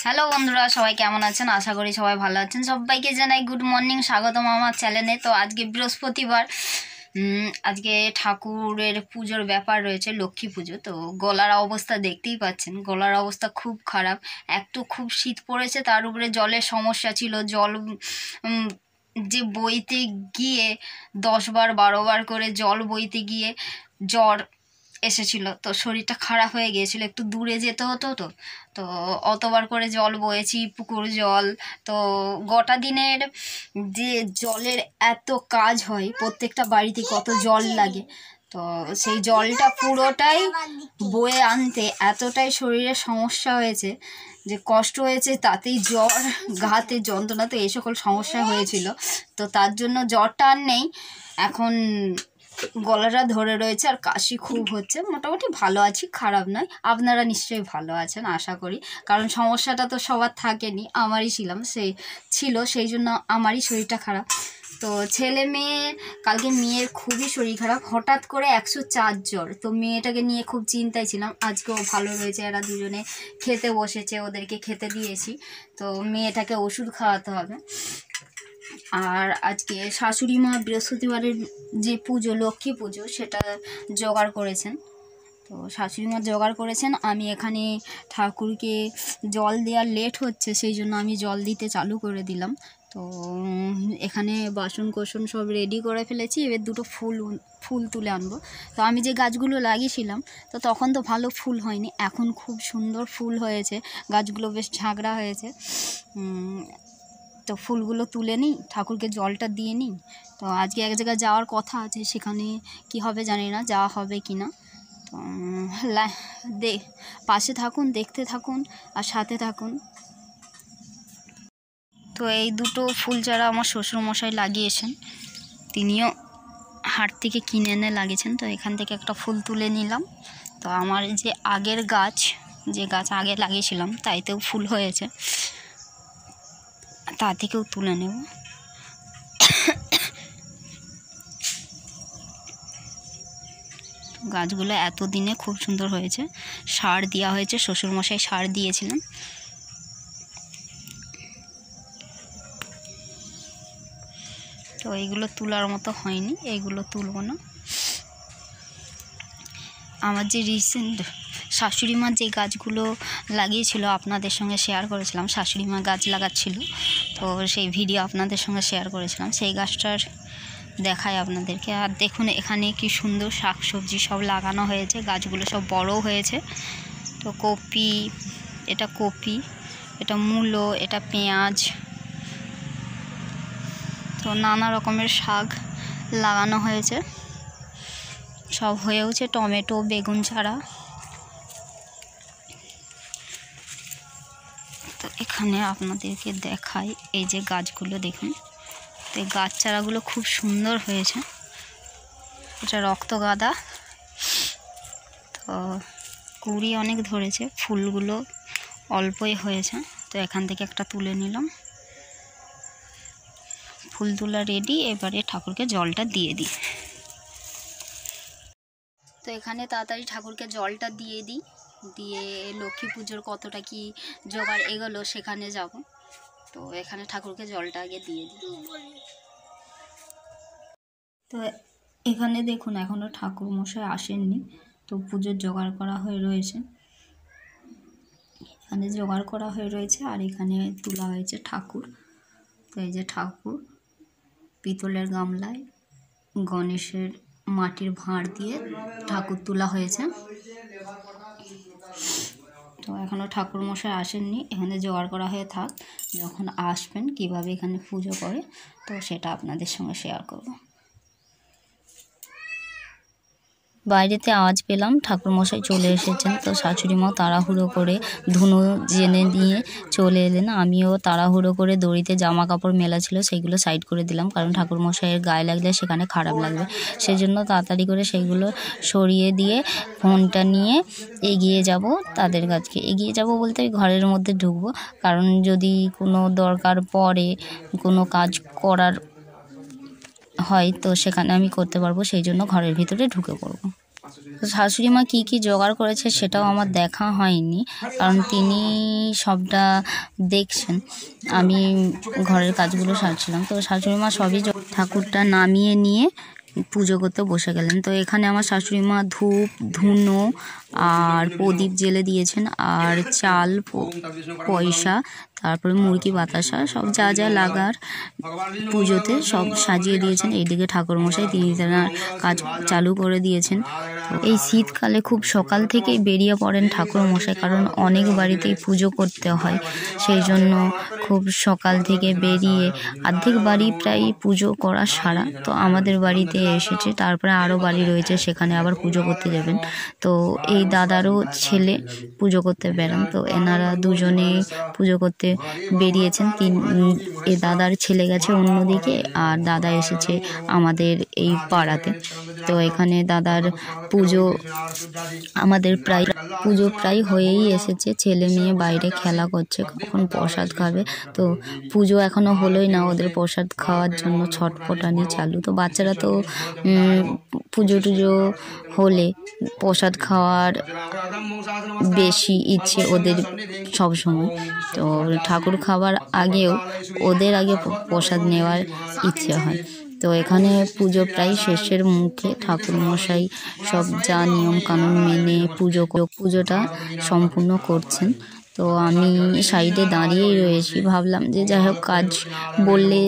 Hello বন্ধুরা, সবাই কেমন আছেন? আশা করি সবাই ভালো আছেন। সবাইকে জানাই গুড মর্নিং, স্বাগতম আমার চ্যানেলে। তো আজকে বৃহস্পতিবার, আজকে ঠাকুরের পুজোর ব্যাপার রয়েছে, লক্ষ্মী পুজো। তো গলার অবস্থা দেখতেই পাচ্ছেন, গলার অবস্থা খুব খারাপ। একটু খুব শীত পড়েছে, তার উপরে জলের সমস্যা ছিল। জল যে বইতে গিয়ে 10 বার 12 বার করে জল বইতে গিয়ে জ্বর এসেছিল, তো শরীরটা খারাপ হয়ে গিয়েছিল। একটু দূরে যেতে হতো, তো তো অতবার করে জল বয়েছি, পুকুর জল। তো গোটা দিনের যে জলের এত কাজ হয়, প্রত্যেকটা বাড়িতে কত জল লাগে, তো সেই জলটা পুরোটাই বয়ে আনতে এতটাই শরীরে সমস্যা হয়েছে যে কষ্ট হয়েছে, তাতেই জ্বর, ঘাতে যন্ত্রণা, তো এই সকল সমস্যা হয়েছিল। তো তার জন্য জ্বরটা আর নেই, এখন গলাটা ধরে রয়েছে আর কাশি খুব হচ্ছে। মোটামুটি ভালো আছি, খারাপ নয়। আপনারা নিশ্চয়ই ভালো আছেন আশা করি, কারণ সমস্যাটা তো সবার থাকেনি, আমারই ছিল, সেই জন্য আমারই শরীরটা খারাপ। তো ছেলে মেয়ে, কালকে মেয়ের খুবই শরীর খারাপ, হঠাৎ করে 104 জ্বর। তো মেয়েটাকে নিয়ে খুব চিন্তায় ছিলাম। আজকেও ভালো রয়েছে, এরা দুজনে খেতে বসেছে, ওদেরকে খেতে দিয়েছি। তো মেয়েটাকে ওষুধ খাওয়াতে হবে। আর আজকে শাশুড়ি মা বৃহস্পতিবারের যে পুজো, লক্ষ্মী পুজো, সেটা জোগাড় করেছেন। তো শাশুড়ি মা জোগাড় করেছেন। আমি এখানে ঠাকুরকে জল দেওয়ার লেট হচ্ছে, সেই জন্য আমি জল দিতে চালু করে দিলাম। তো এখানে বাসন কোসন সব রেডি করে ফেলেছি। এবার দুটো ফুল তুলে আনবো। তো আমি যে গাছগুলো লাগিয়েছিলাম, তো তখন তো ভালো ফুল হয়নি, এখন খুব সুন্দর ফুল হয়েছে, গাছগুলো বেশ ঝাঁকড়া হয়েছে। তো ফুলগুলো তুলে নিই, ঠাকুরকে জলটা দিয়ে নিই। তো আজকে এক জায়গায় যাওয়ার কথা আছে, সেখানে কি হবে জানি না, যাওয়া হবে কি না। তো পাশে থাকুন, দেখতে থাকুন আর সাথে থাকুন। তো এই দুটো ফুল চারা আমার শ্বশুরমশাই লাগিয়েছেন, তিনিও হাট থেকে কিনে এনে লাগিয়েছেন। তো এখান থেকে একটা ফুল তুলে নিলাম। তো আমার যে আগের গাছ, যে গাছ আগে লাগিয়েছিলাম, তাইতেও ফুল হয়েছে, তা থেকেও তুলে নেব। গাছগুলো এতদিনে খুব সুন্দর হয়েছে, সার দেওয়া হয়েছে, শ্বশুরমশাই সার দিয়েছিলেন। তো এইগুলো তোলার মতো হয়নি, এইগুলো তুলব না। আমার যে রিসেন্ট শাশুড়ি মা যে গাছগুলো লাগিয়েছিল, আপনাদের সঙ্গে শেয়ার করেছিলাম, শাশুড়ি মা গাছ লাগাচ্ছিল, তো সেই ভিডিও আপনাদের সঙ্গে শেয়ার করেছিলাম, সেই গাছটার দেখাই আপনাদেরকে। আর দেখুন এখানে কি সুন্দর শাকসবজি সব লাগানো হয়েছে, গাছগুলো সব বড় হয়েছে। তো এটা কপি, এটা মূলো, এটা পেঁয়াজ, তো নানা রকমের শাক লাগানো হয়েছে, সব হয়েওছে। টমেটো, বেগুন চারা। তো এখানে আপনাদেরকে দেখাই, এই যে গাছগুলো দেখুন, তো এই গাছ চারাগুলো খুব সুন্দর হয়েছে। এটা রক্তগাঁদা, তো কুড়ি অনেক ধরেছে, ফুলগুলো অল্পই হয়েছে। তো এখান থেকে একটা তুলে নিলাম, ফুল তোলা রেডি। এবারে ঠাকুরকে জলটা দিয়ে দিই। তো এখানে তাড়াতাড়ি ঠাকুরকে জলটা দিয়ে দিই, দিয়ে লক্ষ্মী পুজোর কতটা কি জোগাড় এগোলো সেখানে যাব। তো এখানে ঠাকুরকে জলটা আগে দিয়ে দিই। তো এখানে দেখুন এখনও ঠাকুর মশাই আসেননি, তো পুজোর জোগাড় করা হয়ে রয়েছে, এখানে জোগাড় করা হয়ে রয়েছে। আর এখানে তোলা হয়েছে ঠাকুর। তো এই যে ঠাকুর পিতলের গামলায় গণেশের মাটির ভাঁড় দিয়ে ঠাকুর তোলা হয়েছে। তো এখনও ঠাকুর মশাই আসেননি, এখানে জোগাড় করা হয়ে থাক, যখন আসবেন কিভাবে এখানে পুজো করে, তো সেটা আপনাদের সঙ্গে শেয়ার করব। বাইরেতে আওয়াজ পেলাম, ঠাকুরমশাই চলে এসেছেন। তো শাশুড়ি মা তাড়াহুড়ো করে ধুনো জেনে নিয়ে চলে এলেন। আমিও তাড়াহুড়ো করে দড়িতে জামা কাপড় মেলা ছিল, সেগুলো সাইড করে দিলাম, কারণ ঠাকুরমশাইয়ের গায়ে লাগলে সেখানে খারাপ লাগবে, সেই জন্য তাড়াতাড়ি করে সেগুলো সরিয়ে দিয়ে ফোনটা নিয়ে এগিয়ে যাব তাদের কাছে। এগিয়ে যাব বলতে ঘরের মধ্যে ঢুকবো, কারণ যদি কোনো দরকার পড়ে, কোনো কাজ করার হয়, তো সেখানে আমি করতে পারবো, সেই জন্য ঘরের ভিতরে ঢুকে পড়বো। তো শাশুড়ি মা কী কী জোগাড় করেছে সেটাও আমার দেখা হয়নি, কারণ তিনি সবটা দেখছেন, আমি ঘরের কাজগুলো সারছিলাম। তো শাশুড়ি মা সবই ঠাকুরটা নামিয়ে নিয়ে পুজো করতে বসে গেলেন। তো এখানে আমার শাশুড়ি মা ধূপ ধুনো আর প্রদীপ জেলে দিয়েছেন, আর চাল পয়সা তারপরে মুরগি বাতাসা সব যা যা লাগার পুজোতে সব সাজিয়ে দিয়েছেন। এইদিকে ঠাকুরমশাই তিনি তার কাজ চালু করে দিয়েছেন। তো এই শীতকালে খুব সকাল থেকেই বেরিয়ে পড়েন ঠাকুরমশাই, কারণ অনেক বাড়িতেই পুজো করতে হয়, সেই জন্য খুব সকাল থেকে বেরিয়ে অর্ধেক বাড়ি প্রায় পুজো করা সারা। তো আমাদের বাড়িতে এসেছে, তারপরে আরও বাড়ি রয়েছে সেখানে আবার পুজো করতে যাবেন। তো এই দাদারও ছেলে পুজো করতে বেরান, তো এনারা দুজনে পুজো করতে বেরিয়েছেন। এ দাদার ছেলে গেছে অন্যদিকে, আর দাদা এসেছে আমাদের এই পাড়াতে। তো এখানে দাদার পুজো আমাদের পুজো প্রায় হয়েই এসেছে, ছেলে মেয়ে বাইরে খেলা করছে, কখন প্রসাদ খাবে। তো পুজো এখনো হলোই না, ওদের প্রসাদ খাওয়ার জন্য ছটফটানি চালু। তো বাচ্চারা তো পুজো টুজো হলে প্রসাদ খাওয়ার বেশি ইচ্ছে ওদের সব সময়। তো ঠাকুর খাওয়ার আগেও ওদের আগে প্রসাদ নেওয়ার ইচ্ছে হয়। তো এখানে পুজো প্রায় শেষের মুখে, ঠাকুরমশাই সব যা নিয়ম কানুন মেনে পুজোটা সম্পূর্ণ করছেন। তো আমি সাইডে দাঁড়িয়েই রয়েছি, ভাবলাম যে যাই হোক কাজ বললে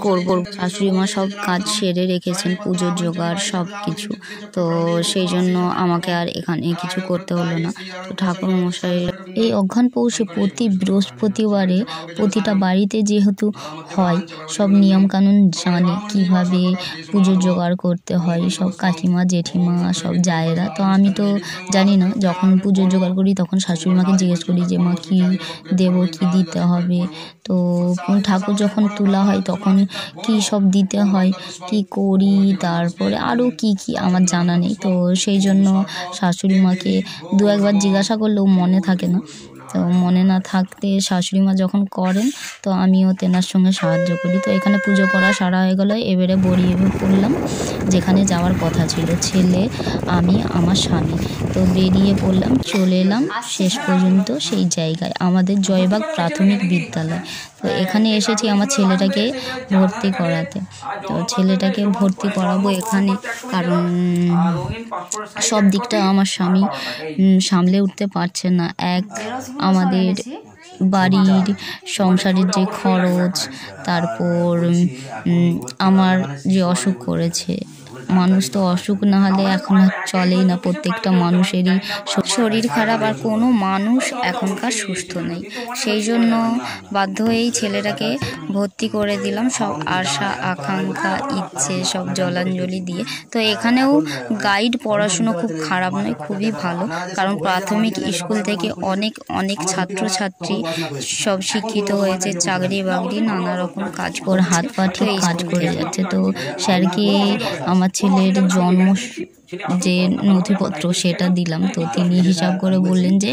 করব। শাশুড়ি মা সব কাজ সেরে রেখেছেন, পুজোর জোগাড় সব কিছু, তো সেই জন্য আমাকে আর এখানে কিছু করতে হলো না। তো ঠাকুরমশাই এই অঘ্রাণ পৌষে প্রতি বৃহস্পতিবারে প্রতিটা বাড়িতে যেহেতু হয়, সব নিয়মকানুন জানে কীভাবে পুজোর জোগাড় করতে হয়, সব কাকিমা জেঠিমা সব জায়েরা। তো আমি তো জানি না, যখন পুজোর জোগাড় করি তখন শাশুড়ি মাকে জিজ্ঞেস করি যে মা কী দেবো, কী দিতে হবে। তো ঠাকুর যখন তোলা হয় তখন কী সব দিতে হয়, কি করি, তারপরে আরও কি আমার জানা নেই। তো সেই জন্য শাশুড়ি মাকে দু একবার জিজ্ঞাসা করলেও মনে থাকে না। তো মনে না থাকতে শাশুড়ি মা যখন করেন তো আমিও তেনার সঙ্গে সাহায্য করি। তো এখানে পুজো করা সারা হয়ে গেলো, এবারে বেরিয়ে পড়লাম যেখানে যাওয়ার কথা ছিল, ছেলে আমি আমার স্বামী। তো বেরিয়ে পড়লাম, চলে এলাম শেষ পর্যন্ত সেই জায়গায়, আমাদের জয়বাগ প্রাথমিক বিদ্যালয়। তো এখানে এসেছি আমার ছেলেটাকে ভর্তি করাতে। তো ছেলেটাকে ভর্তি করাবো এখানে, কারণ সব দিকটা আমার স্বামী সামলে উঠতে পারছে না। আমাদের বাড়ির সংসারের যে খরচ, তারপর আমার যে অসুখ করেছে, মানুষ তো অসুখ না হলে এখন আর চলেই না, প্রত্যেকটা মানুষেরই শরীর খারাপ, আর কোনো মানুষ এখনকার সুস্থ নেই। সেই জন্য বাধ্য হয়েই ছেলেটাকে ভর্তি করে দিলাম, সব আশা আকাঙ্ক্ষা ইচ্ছে সব জলাঞ্জলি দিয়ে। তো এখানেও গাইড পড়াশুনো খুব খারাপ নয়, খুবই ভালো, কারণ প্রাথমিক স্কুল থেকে অনেক অনেক ছাত্রছাত্রী সব শিক্ষিত হয়েছে, চাকরি বাকরি নানা রকম কাজ করে হাত পা ঠিক কাজ করে যাচ্ছে। তো স্যারকে আমার ছেলের জন্ম যে নথিপত্র সেটা দিলাম, তো তিনি হিসাব করে বললেন যে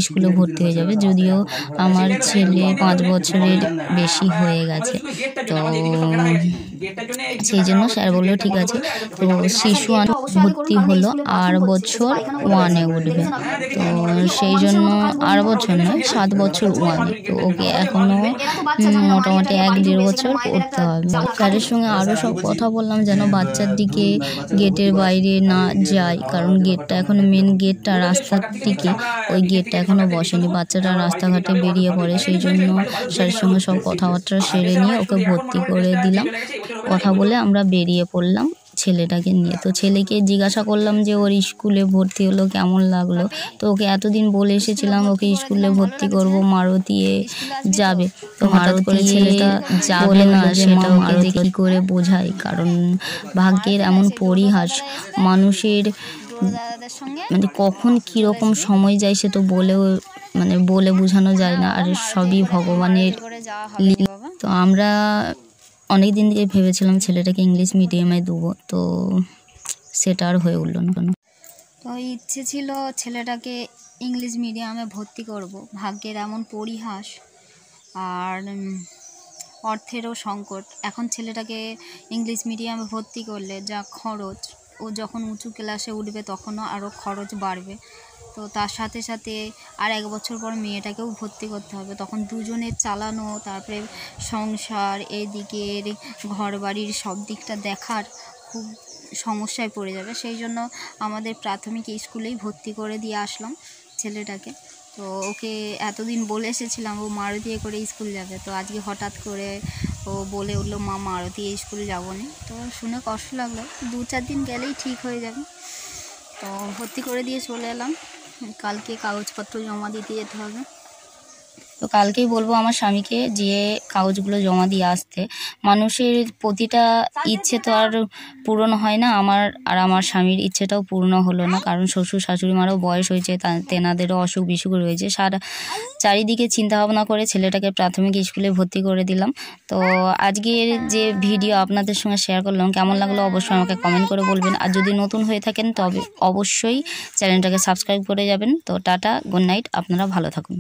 স্কুলে ভর্তি হয়ে যাবে, যদিও আমার ছেলে 5 বছরের বেশি হয়ে গেছে। তো সেই জন্য স্যার বললো ঠিক আছে। তো শিশু ভর্তি হলো, আর বছর 1-এ উঠবে। তো সেই জন্য আর বছর নয়, 7 বছর 1-এ। তো ওকে এখনও মোটামুটি 1-1.5 বছর পড়তে হবে। স্যারের সঙ্গে আরও সব কথা বললাম যেন বাচ্চার দিকে গেটের বাইরে না যায়, কারণ গেটটা এখনো মেন গেটটা রাস্তার দিকে, ওই গেটটা এখনো বসেনি, বাচ্চাটা রাস্তাঘাটে বেরিয়ে পড়ে। সেই জন্য স্যারের সঙ্গে সব কথাবার্তা সেরে নিয়ে ওকে ভর্তি করে দিলাম। কথা বলে আমরা বেরিয়ে পড়লাম ছেলেটাকে নিয়ে। তো ছেলেকে জিজ্ঞাসা করলাম যে ওর স্কুলে ভর্তি হলো কেমন লাগলো। তো ওকে এতদিন বলে এসেছিলাম ওকে স্কুলে ভর্তি করব, মারুতিয়ে যাবে। তো হঠাৎ করে ছেলেটা যাবে না, সেটা ওকে যে কী করে বোঝাই, কারণ ভাগ্যের এমন পরিহাস, মানুষের মানে কখন কীরকম সময় যায় সে তো বলে বোঝানো যায় না, আর সবই ভগবানের লীলা। তো আমরা অনেক দিন থেকে ভেবেছিলাম ছেলেটাকে ইংলিশ মিডিয়ামে দেবো, তো সেটা আর হয়ে উঠলো না। তো ইচ্ছে ছিল ছেলেটাকে ইংলিশ মিডিয়ামে ভর্তি করব, ভাগ্যের এমন পরিহাস আর অর্থেরও সংকট। এখন ছেলেটাকে ইংলিশ মিডিয়ামে ভর্তি করলে যা খরচ, ও যখন উঁচু ক্লাসে উঠবে তখনও আরও খরচ বাড়বে। তো তার সাথে সাথে আর 1 বছর পর মেয়েটাকেও ভর্তি করতে হবে, তখন দুজনের চালানো, তারপরে সংসার, এদিকের ঘরবাড়ির সব দিকটা দেখার খুব সমস্যায় পড়ে যাবে। সেই জন্য আমাদের প্রাথমিক স্কুলেই ভর্তি করে দিয়ে আসলাম ছেলেটাকে। তো ওকে এতদিন বলে এসেছিলাম ও মারুতিয়ে করে স্কুল যাবে, তো আজকে হঠাৎ করে ও বলে উঠলো মা মারুতিয়ে স্কুল যাবো না। তো শুনে কষ্ট লাগলো, 2-4 দিন গেলেই ঠিক হয়ে যাবে। তো ভর্তি করে দিয়ে চলে এলাম, কালকে কাগজপত্র জমা দিতে যেতে হবে। তো কালকেই বলবো আমার স্বামীকে যে কাগজগুলো জমা দিয়ে আসতে। মানুষের প্রতিটা ইচ্ছে তো আর পূরণ হয় না, আমার স্বামীর ইচ্ছেটাও পূর্ণ হলো না, কারণ শ্বশুর শাশুড়ি মারও বয়স হয়েছে, তেনাদেরও অসুখ বিসুখ রয়েছে। চারিদিকে চিন্তা ভাবনা করে ছেলেটাকে প্রাথমিক স্কুলে ভর্তি করে দিলাম। তো আজকের যে ভিডিও আপনাদের সঙ্গে শেয়ার করলাম, কেমন লাগলো অবশ্যই আমাকে কমেন্ট করে বলবেন। আর যদি নতুন হয়ে থাকেন তবে অবশ্যই চ্যানেলটাকে সাবস্ক্রাইব করে যাবেন। তো টাটা, গুড নাইট, আপনারা ভালো থাকুন।